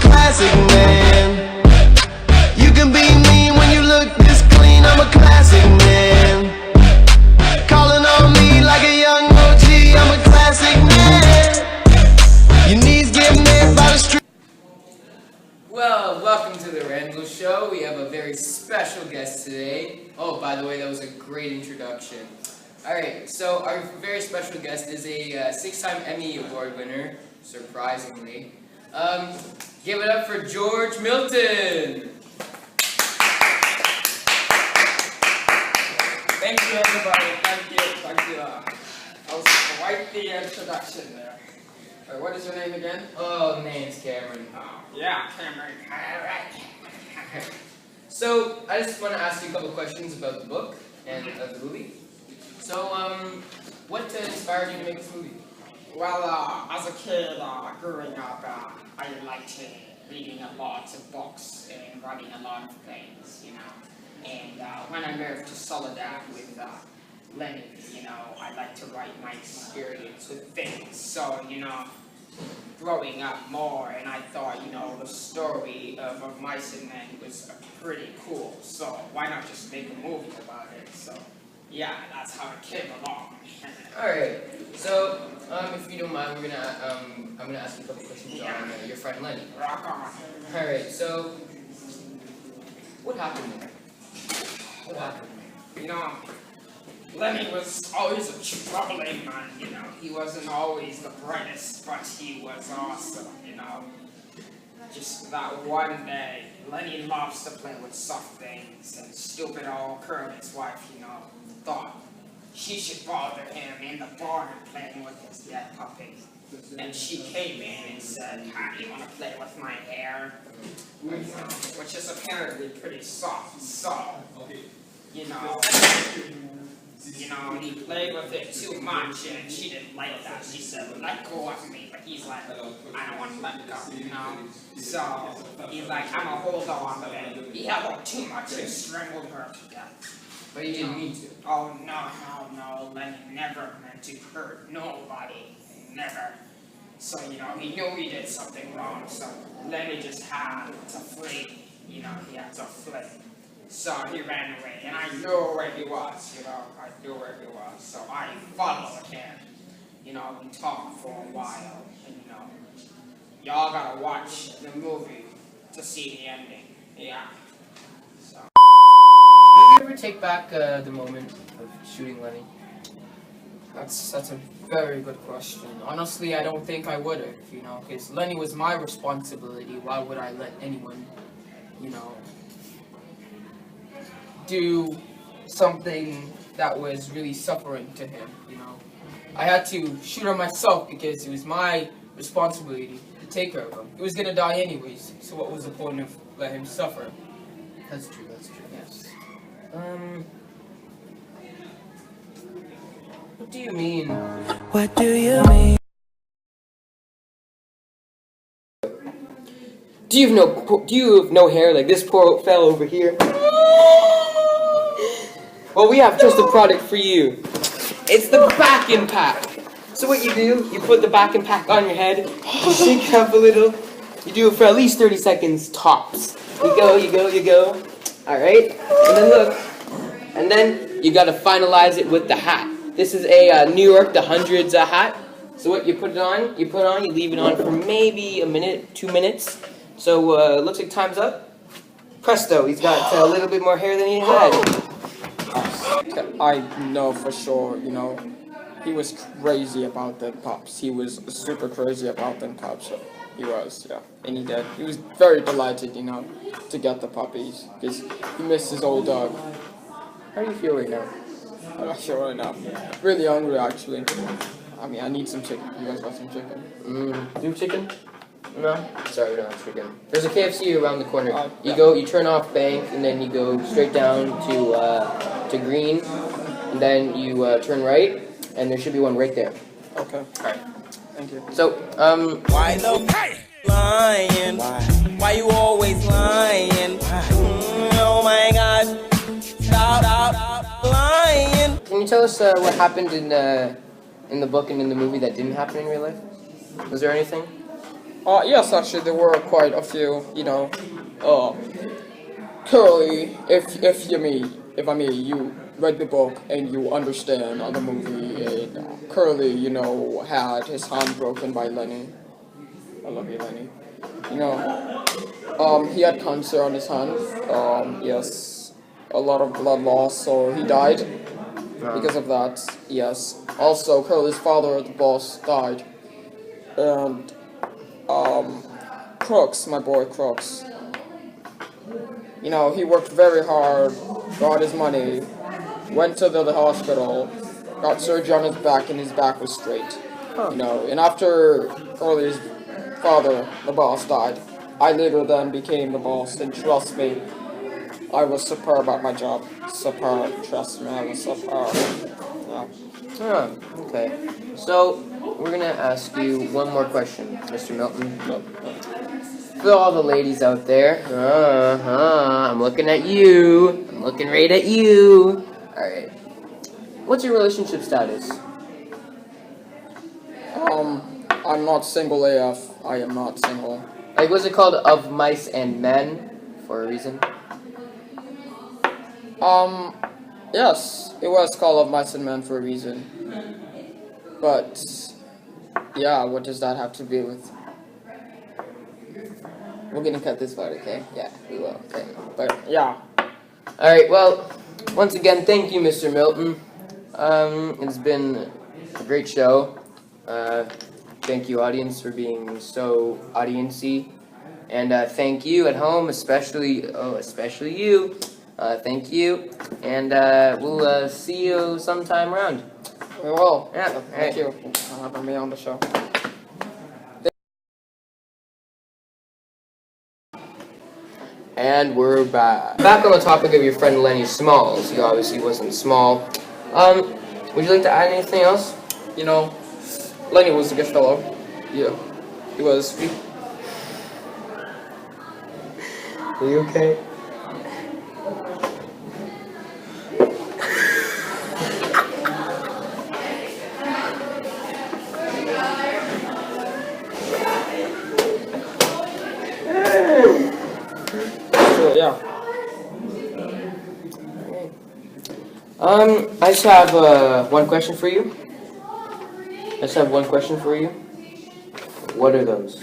classic man. You can be mean when you look this clean, I'm a classic man. Calling on me like a young OG, I'm a classic man. Your knees get met by the street. Well, welcome to the Randall Show. We have a very special guest today. Oh, by the way, that was a great introduction. Alright, so our very special guest is a 6-time Emmy Award winner, surprisingly. Give it up for George Milton! Thank you, everybody. Thank you. That was quite the introduction there. What is your name again? Oh, name's Cameron. Oh, yeah, Cameron. So, I just want to ask you a couple questions about the book and the movie. So, what inspired you to make this movie? Well, as a kid, growing up, I liked reading a lot of books and writing a lot of things, you know. And when I moved to Soledad with Lenny, you know, I like to write my experience with things. So, you know, growing up more, and I thought, you know, the story of Mice and Men was pretty cool. So why not just make a movie about it? So yeah, that's how it came along. All right. So, if you don't mind, I'm gonna ask you a couple questions on your friend Lenny. Rock on. All right. So, what happened there? What happened? You know, Lenny was always a troubling man, you know. He wasn't always the brightest, but he was awesome, you know. Just that one day, Lenny loves to play with soft things, and stupid old Kermit's wife, you know, thought she should bother him in the barn playing with his dead puppy. And she came in and said, "How do you want to play with my hair?" Which is apparently pretty soft, so, you know, he played with it too much, and she didn't like that. She said, "Let go of me," but he's like, "I don't want to let go," you know? So, he's like, "I'm gonna hold on," but then he held on too much and strangled her to death. But he didn't mean to. Oh, no, Lenny never meant to hurt nobody, never. So, you know, he knew he did something wrong, so Lenny just had to flee, you know, he had to flee. So he ran away, and I knew where he was, you know, so I followed him. You know, we talked for a while, and you know, y'all gotta watch the movie to see the ending, yeah. So. Would you ever take back the moment of shooting Lenny? That's a very good question. Honestly, I don't think I would have, you know, because Lenny was my responsibility. Why would I let anyone, you know, do something that was really suffering to him, you know? I had to shoot him myself because it was my responsibility to take care of him. He was gonna die anyways, so what was the point of letting him suffer? That's true, Yes. What do you mean? What do you mean? Do you have no hair like this poor fellow over here? Well, we have just a product for you. It's the back and pack. So what you do, you put the back and pack on your head, you shake it up a little, you do it for at least 30 seconds tops. You go. Alright? And then look. And then you gotta finalize it with the hat. This is a New York the Hundreds hat. So what you put on, you leave it on for maybe a minute, 2 minutes. So looks like time's up. Presto, he's got a little bit more hair than he had. I know for sure, you know, he was crazy about the pups. He was super crazy about them pups. He was, yeah. And he was very delighted, you know, to get the puppies because he missed his old dog. How do you feel right now? I'm not sure right now. Really hungry, actually. I mean, I need some chicken. You guys got some chicken? Do you have chicken? No? Sorry, we don't have chicken. There's a KFC around the corner. You turn off Bank, and then you go straight down to Green, and then you turn right, and there should be one right there. Okay. Alright. Thank you. So, Why the lying? Why you always lying? Oh my God! Stop lying! Can you tell us what happened in the book and in the movie that didn't happen in real life? Was there anything? Yes, actually, there were quite a few. Uh, Curly, if I mean, you read the book and you understand the movie, and Curly, had his hand broken by Lenny. I love you, Lenny. You know, he had cancer on his hand. Yes, a lot of blood loss, so he died because of that. Yes. Also, Curly's father, the boss, died, and Crooks, my boy Crooks. He worked very hard, got his money, went to the hospital, got surgery on his back, and his back was straight. And after Curly's father, the boss, died, I later then became the boss, and trust me, I was superb at my job. Superb, trust me, I was superb. Yeah. Okay. So, we're gonna ask you one more question, Mr. Milton. For all the ladies out there, I'm looking at you. I'm looking right at you. Alright. What's your relationship status? I'm not single AF. I am not single. Like, what's it called? Of Mice and Men? For a reason? Yes, it was called Of Mice and Men for a reason. But, yeah, what does that have to do with... We're gonna cut this part, okay? Yeah, we will. Okay. But, yeah. Alright, well, once again, thank you, Mr. Milton. It's been a great show. Thank you, audience, for being so audiency. And thank you at home, especially you. Thank you. And we'll see you sometime around. We will. Yeah, Thank you for having me on the show. And we're back. Back on the topic of your friend Lenny Smalls. He obviously wasn't small. Would you like to add anything else? Lenny was a good fellow. Yeah, he was. Are you okay? So, yeah. I just have one question for you. What are those?